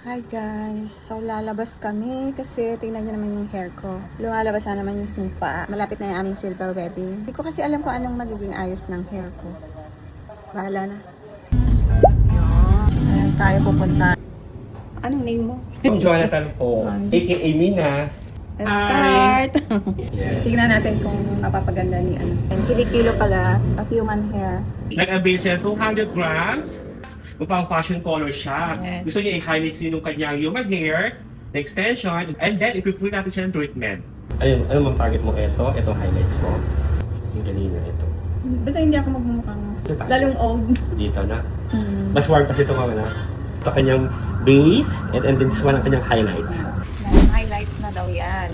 Hi guys! So lalabas kami kasi tingnan niyo naman yung hair ko. Lumalabas na naman yung sumpa. Malapit na yung aming silver wedding. Hindi ko kasi alam kung anong magiging ayos ng hair ko. Bahala na. Ayan tayo pupunta. Anong name mo? I'm Jonathan po, aka Mina. Let's start! Yes. Tignan natin kung mapapaganda ni ano. And kilikilo pala, a human hair. Nag-avail siya 200 grams. Upang fashion color siya. Yes. Gusto niya i-highlight yung kanyang human hair, the extension, and then i-full natin siya ng treatment. Ano bang target mo ito? Itong highlights mo. Yung ganina ito. Basta hindi ako magmumukhang lalong old. Dito na. Mas warm kasi ito mga na. Ito kanyang base, and then this one ang kanyang highlights. Highlights na daw yan.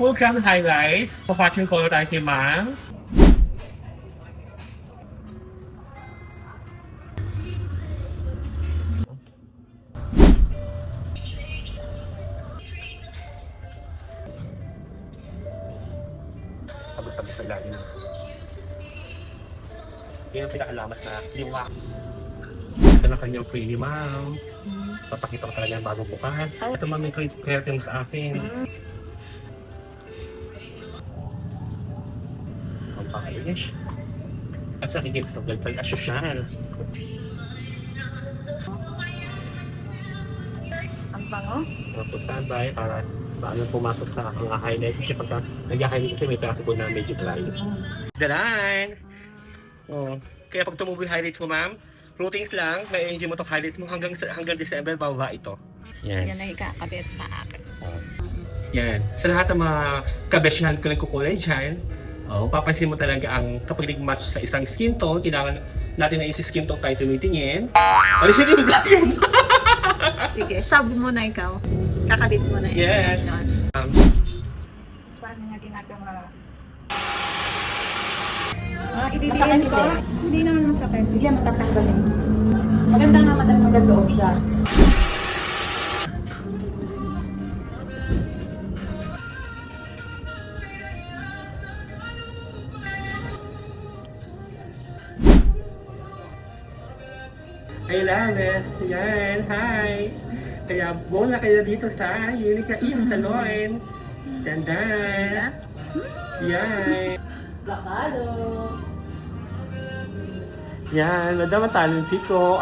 Full crown highlights. So fashion color tayo kay ma'am. Tapos sa ilalim. Yan ang pinakalamas na liwak. Ito na kanyang pretty ma'am. Papakita ko talaga ang bagong bukas. Ito ma'am, may curtain sa akin. Ang pakaish. At sa akin, sa vlog tayo asosyal. Ang bango. So, standby para paano pumasok sa mga highlight. Kasi pagka nag-highlight kasi may plastic na medyo dry. The line! Oh. Kaya pag tumubo yung highlights mo, ma'am, routines lang, na-enjoy mo itong highlights mo hanggang December, bababa ito. Yan. Yan ay ikakabit sa akin. Yan. Sa lahat ng mga kabesyahan ko nagkukulay dyan, papansin mo talaga ang kapag nag-match sa isang skin tone, kailangan natin na isi-skin tone tayo tumitingin. Alisin yung black yun! Sige, sub mo na ikaw. Kakabit mo na Yes. extension. Paano nga ginagawa? Ididiin ko? Hindi naman masakit. Hindi yan matatanggalin. Maganda nga madal magandoob siya. I love it. Yan. Hi. Kaya bola kayo dito sa Unica Eve Salon. Dandan. Yan. Lakado. Yan. Madama talent ko.